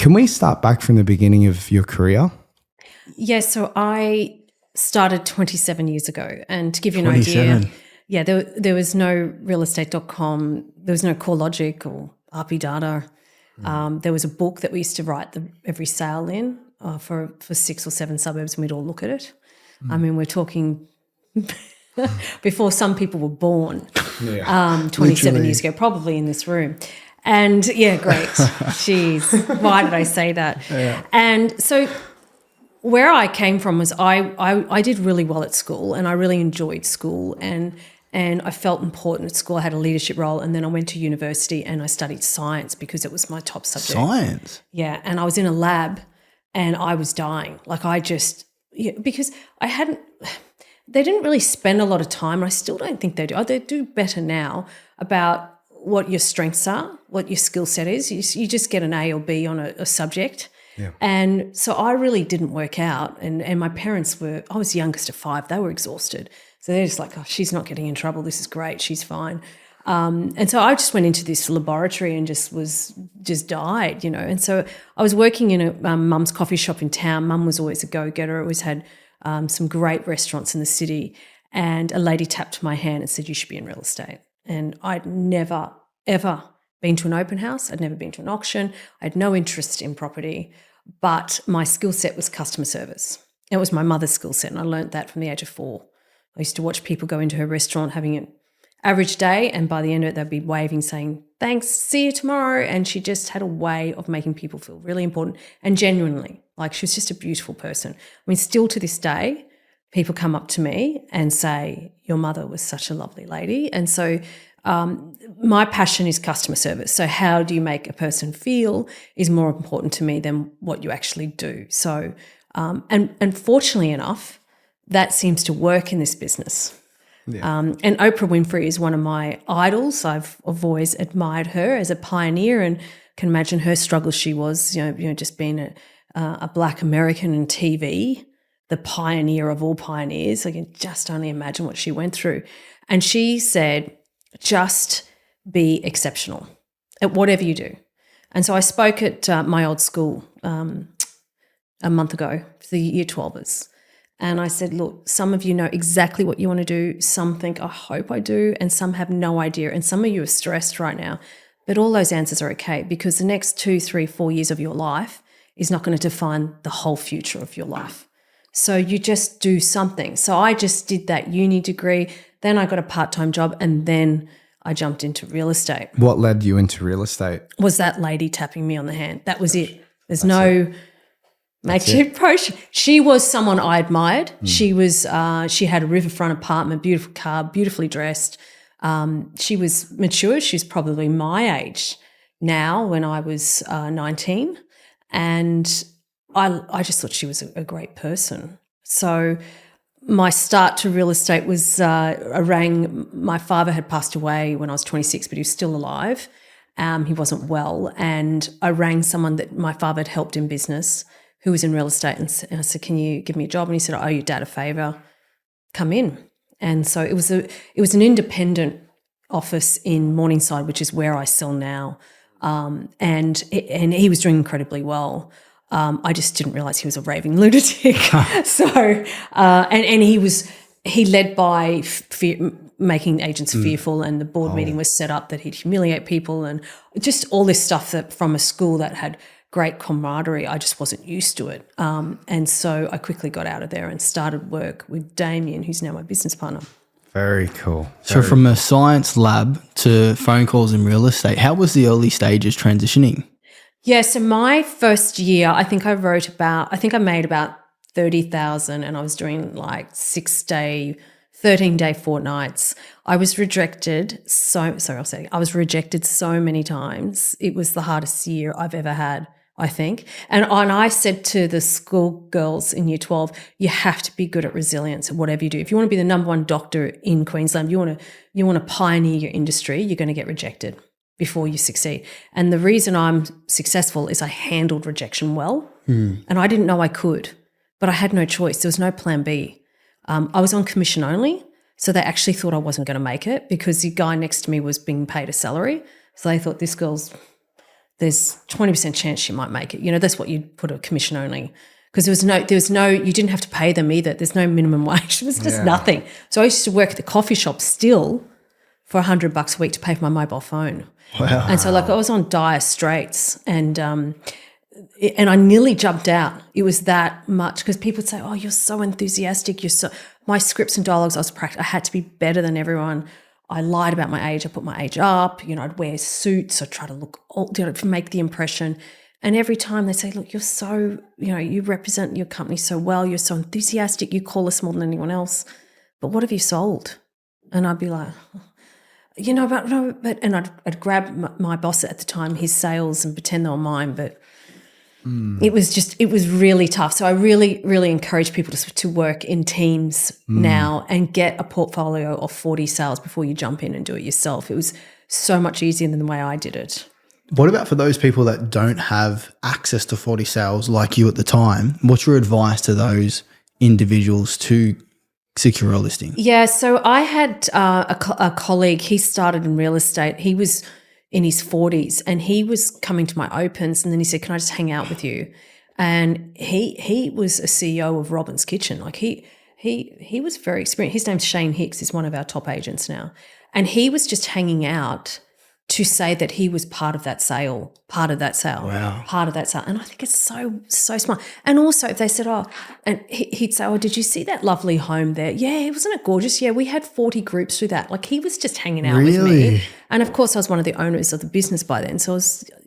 Can we start back from the beginning of your career? Yeah, so I started 27 years ago. And to give you an idea, there was no realestate.com, there was no CoreLogic or RP Data. There was a book that we used to write every sale in for 6 or 7 suburbs, and we'd all look at it. I mean, we're talking before some people were born, 27 years ago, probably in this room. And yeah, great. Jeez, why did I say that? Yeah. And so where I came from was I did really well at school, and I really enjoyed school, and I felt important at school. I had a leadership role, and then I went to university and I studied science because it was my top subject. Science? Yeah, and I was in a lab and I was dying. Like because they didn't really spend a lot of time, and I still don't think they do. They do better now about what your strengths are, what your skill set is. You just get an A or B on a subject. Yeah. And so I really didn't work out, and my parents I was the youngest of 5, they were exhausted. So they're just like, oh, she's not getting in trouble, this is great, she's fine. And so I just went into this laboratory and just died, And so I was working in a mum's coffee shop in town. Mum was always a go-getter, always had some great restaurants in the city, and a lady tapped my hand and said, you should be in real estate. And I'd never, ever been to an open house. I'd never been to an auction. I had no interest in property, but my skill set was customer service. It was my mother's skill set, and I learnt that from the age of 4. I used to watch people go into her restaurant having an average day, and by the end of it, they'd be waving, saying, thanks, see you tomorrow. And she just had a way of making people feel really important and genuinely. Like, she was just a beautiful person. I mean, still to this day, people come up to me and say, your mother was such a lovely lady. And so my passion is customer service. So how do you make a person feel is more important to me than what you actually do. So, and fortunately enough, that seems to work in this business. Yeah. And Oprah Winfrey is one of my idols. I've always admired her as a pioneer, and can imagine her struggles. She was, just being a Black American in TV, the pioneer of all pioneers. I can just only imagine what she went through. And she said, just be exceptional at whatever you do. And so I spoke at my old school a month ago for the year 12ers. And I said, look, some of you know exactly what you want to do. Some think, I hope I do. And some have no idea. And some of you are stressed right now. But all those answers are okay, because the next 2, 3, 4 years of your life is not going to define the whole future of your life. So you just do something. So I just did that uni degree. Then I got a part-time job, and then I jumped into real estate. What led you into real estate? Was that lady tapping me on the hand. That was it. There's no magic approach. She was someone I admired. She had a riverfront apartment, beautiful car, beautifully dressed. She was mature. She's probably my age now when I was 19. And I just thought she was a great person. So my start to real estate was my father had passed away when I was 26, but he was still alive. He wasn't well. And I rang someone that my father had helped in business who was in real estate, and I said, can you give me a job? And he said, I owe your dad a favour, come in. And so it was an independent office in Morningside, which is where I sell now. And he was doing incredibly well. I just didn't realise he was a raving lunatic. So, and he led by making agents fearful, and the board meeting was set up that he'd humiliate people, and just all this stuff that from a school that had great camaraderie, I just wasn't used to it. And so I quickly got out of there and started work with Damien, who's now my business partner. Very cool. So from a science lab to phone calls in real estate, how was the early stages transitioning? Yeah, so my first year, I think I made about 30,000, and I was doing like 13-day fortnights. I was rejected so many times. It was the hardest year I've ever had, I think. And I said to the schoolgirls in year 12, you have to be good at resilience at whatever you do. If you want to be the number 1 doctor in Queensland, you want to pioneer your industry, you're going to get rejected before you succeed. And the reason I'm successful is I handled rejection well. And I didn't know I could, but I had no choice. There was no plan B. I was on commission only, so they actually thought I wasn't going to make it because the guy next to me was being paid a salary. So they thought, there's there's 20% chance she might make it. You know, that's what you'd put a commission only, because there was no, you didn't have to pay them either. There's no minimum wage. It was just nothing. So I used to work at the coffee shop still for $100 a week to pay for my mobile phone. Wow. And so like I was on dire straits, and I nearly jumped out. It was that much, because people would say, oh, you're so enthusiastic. My scripts and dialogues, I had to be better than everyone. I lied about my age. I put my age up. You know, I'd wear suits. I'd try to look old, you know, to make the impression. And every time they say, look, you're so, you know, you represent your company so well. You're so enthusiastic. You call us more than anyone else. But what have you sold? And I'd be like, you know, but and I'd grab my boss at the time, his sales, and pretend they were mine. But it was really tough. So I really, really encourage people to work in teams now and get a portfolio of 40 sales before you jump in and do it yourself. It was so much easier than the way I did it. What about for those people that don't have access to 40 sales like you at the time? What's your advice to those individuals to secure a listing? Yeah, so I had a colleague. He started in real estate. He was in his 40s, and he was coming to my opens, and then he said, can I just hang out with you? And he was a CEO of Robin's Kitchen. Like he was very experienced. His name's Shane Hicks. He's one of our top agents now. And he was just hanging out to say that he was part of that sale. Wow. Part of that sale. And I think it's so smart. And also if they said, oh, and he'd say, oh, did you see that lovely home there? Yeah, wasn't it gorgeous? Yeah, we had 40 groups through that. Like he was just hanging out with me. And of course I was one of the owners of the business by then. So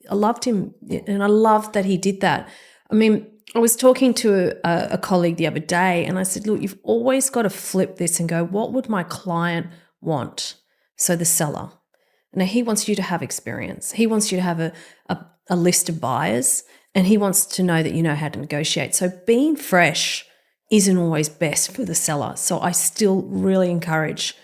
I loved him, and I loved that he did that. I mean, I was talking to a colleague the other day, and I said, look, you've always got to flip this and go, what would my client want? So the seller. Now, he wants you to have experience. He wants you to have a list of buyers, and he wants to know that you know how to negotiate. So being fresh isn't always best for the seller. So I still really encourage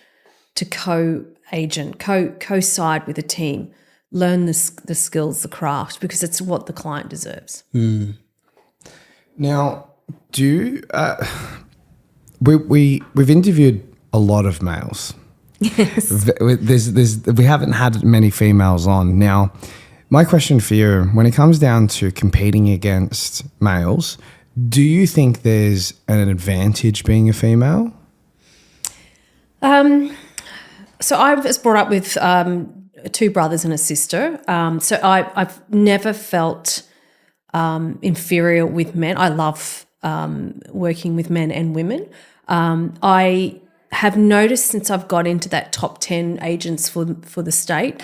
to co-agent, co-side with a team, learn the skills, the craft, because it's what the client deserves. Now, we've interviewed a lot of males. Yes. We haven't had many females on. Now, my question for you, when it comes down to competing against males, do you think there's an advantage being a female? So I was brought up with two brothers and a sister. So I've never felt inferior with men. I love working with men and women. I have noticed since I've got into that top 10 agents for the state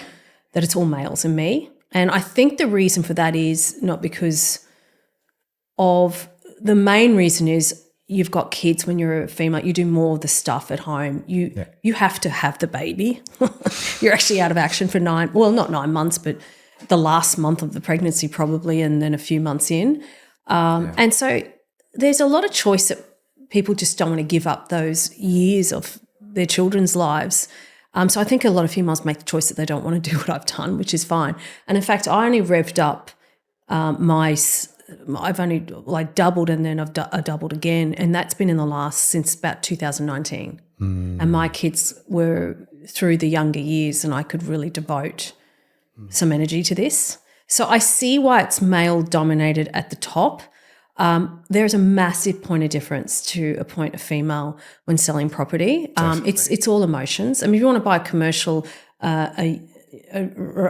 that it's all males and me. And I think the reason for that is not because of – the main reason is you've got kids. When you're a female, you do more of the stuff at home. You have to have the baby. You're actually out of action for not 9 months, but the last month of the pregnancy probably, and then a few months in. And so there's a lot of choice that people just don't want to give up those years of their children's lives. So I think a lot of females make the choice that they don't want to do what I've done, which is fine. And in fact, I only revved up I've only like doubled, and then I've doubled again. And that's been in the last, since about 2019. And my kids were through the younger years, and I could really devote some energy to this. So I see why it's male dominated at the top. There's a massive point of difference to appoint a female when selling property. It's all emotions. I mean, if you want to buy a commercial, a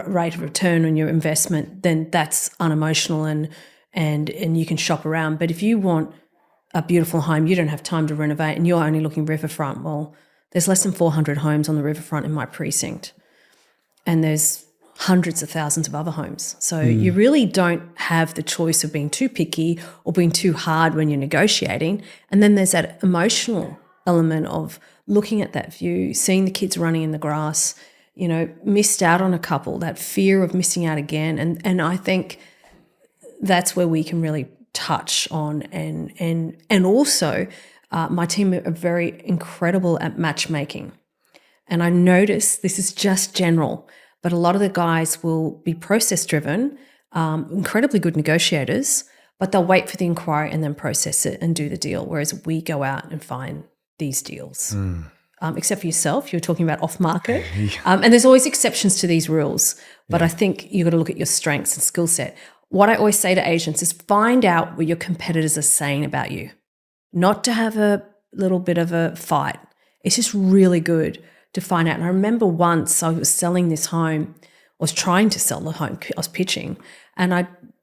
rate of return on your investment, then that's unemotional and you can shop around. But if you want a beautiful home, you don't have time to renovate, and you're only looking riverfront, well, there's less than 400 homes on the riverfront in my precinct, and there's hundreds of thousands of other homes. So you really don't have the choice of being too picky or being too hard when you're negotiating. And then there's that emotional element of looking at that view, seeing the kids running in the grass, you know, missed out on a couple, that fear of missing out again. And I think that's where we can really touch on. And also my team are very incredible at matchmaking. And I notice, this is just general, but a lot of the guys will be process-driven, incredibly good negotiators, but they'll wait for the inquiry and then process it and do the deal, whereas we go out and find these deals. except for yourself. You're talking about off market. And there's always exceptions to these rules. But I think you've got to look at your strengths and skill set. What I always say to agents is find out what your competitors are saying about you, not to have a little bit of a fight. It's just really good to find out. And I remember once I was selling this home, I was trying to sell the home, I was pitching, and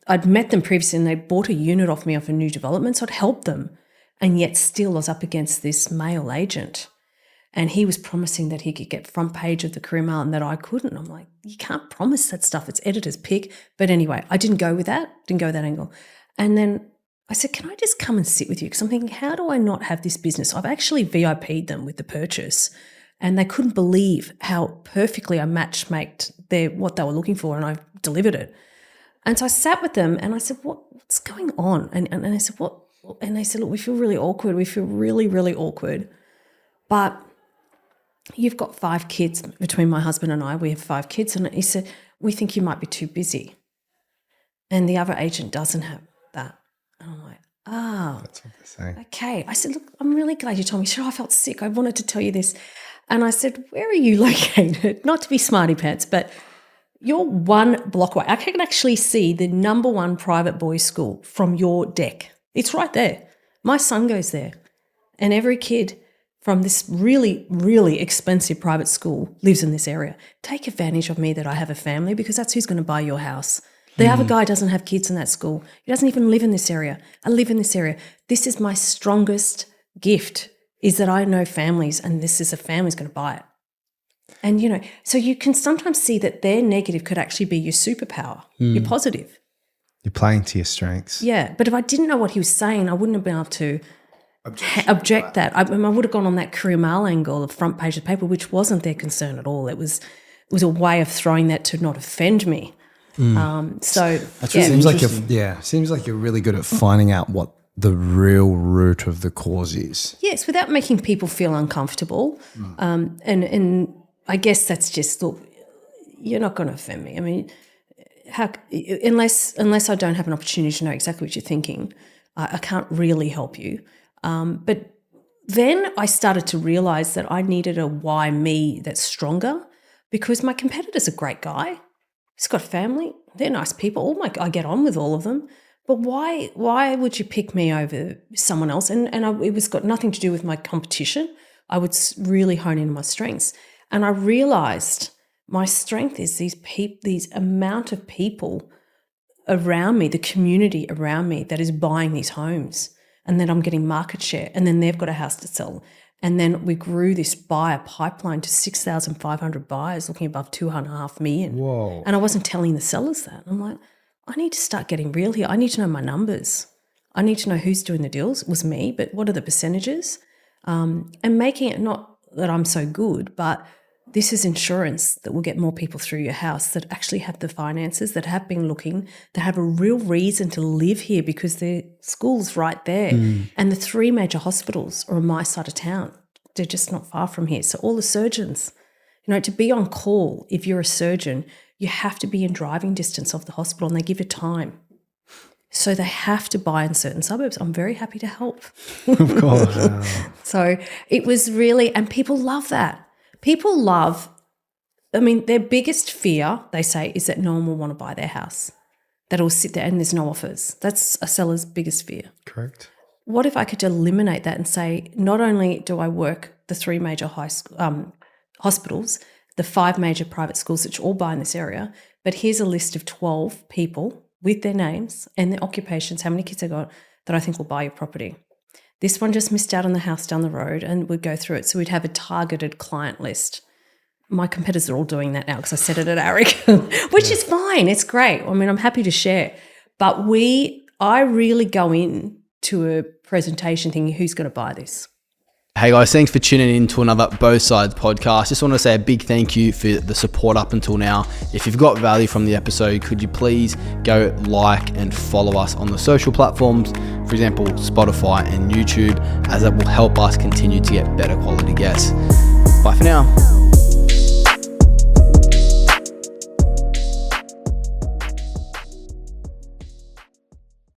I'd met them previously and they bought a unit off me of a new development, so I'd helped them. And yet still I was up against this male agent. And he was promising that he could get front page of the Career Mail and that I couldn't. I'm like, you can't promise that stuff. It's editor's pick. But anyway, I didn't go with that, didn't go with that angle. And then I said, can I just come and sit with you? Because I'm thinking, how do I not have this business? I've actually VIP'd them with the purchase. And they couldn't believe how perfectly I matchmaked what they were looking for, and I delivered it. And so I sat with them and I said, what's going on? And I said, what? And they said, look, we feel really awkward. We feel really, really awkward. But you've got 5 kids between my husband and I. We have 5 kids. And he said, we think you might be too busy. And the other agent doesn't have that. And I'm like, that's what they're saying. Okay. I said, look, I'm really glad you told me. He said, I felt sick. I wanted to tell you this. And I said, where are you located? Not to be smarty pants, but you're 1 block away. I can actually see the number 1 private boys' school from your deck. It's right there. My son goes there. And every kid from this really, really expensive private school lives in this area. Take advantage of me that I have a family, because that's who's going to buy your house. The other guy doesn't have kids in that school. He doesn't even live in this area. I live in this area. This is my strongest gift, is that I know families, and this is a family's going to buy it. And, so you can sometimes see that their negative could actually be your superpower, your positive. You're playing to your strengths. Yeah. But if I didn't know what he was saying, I wouldn't have been able to object that. I would have gone on that Career Mail angle of front page of paper, which wasn't their concern at all. It was a way of throwing that to not offend me. So that's yeah. Seems like you're really good at finding out what the real root of the cause is. Yes, without making people feel uncomfortable. And I guess that's just, look, you're not going to offend me. I mean, unless I don't have an opportunity to know exactly what you're thinking, I can't really help you. But then I started to realize that I needed a why me that's stronger, because my competitor's a great guy. He's got a family. They're nice people. I get on with all of them. But why would you pick me over someone else? And it was got nothing to do with my competition. I would really hone in on my strengths. And I realized my strength is these amount of people around me, the community around me that is buying these homes. And then I'm getting market share, and then they've got a house to sell. And then we grew this buyer pipeline to 6,500 buyers looking above 2.5 million. Whoa. And I wasn't telling the sellers that. I'm like, I need to start getting real here. I need to know my numbers. I need to know who's doing the deals. It was me, but what are the percentages? And making it not that I'm so good, but this is insurance that will get more people through your house that actually have the finances, that have been looking, that have a real reason to live here because their school's right there. And the 3 major hospitals are on my side of town. They're just not far from here. So all the surgeons, to be on call, if you're a surgeon, you have to be in driving distance of the hospital, and they give you time. So they have to buy in certain suburbs. I'm very happy to help. Of course. So it was really, and people love that. People love, their biggest fear, they say, is that no one will want to buy their house, that it will sit there and there's no offers. That's a seller's biggest fear. Correct. What if I could eliminate that and say, not only do I work the 3 major hospitals, the 5 major private schools which all buy in this area, but here's a list of 12 people with their names and their occupations, how many kids they got, that I think will buy your property. This one just missed out on the house down the road, and we'd go through it. So we'd have a targeted client list. My competitors are all doing that now because I said it at ARIC, which is fine. It's great. I'm happy to share. But I really go in to a presentation thinking, who's going to buy this? Hey guys, thanks for tuning in to another Both Sides podcast. Just want to say a big thank you for the support up until now. If you've got value from the episode, could you please go like and follow us on the social platforms, for example, Spotify and YouTube, as it will help us continue to get better quality guests. Bye for now.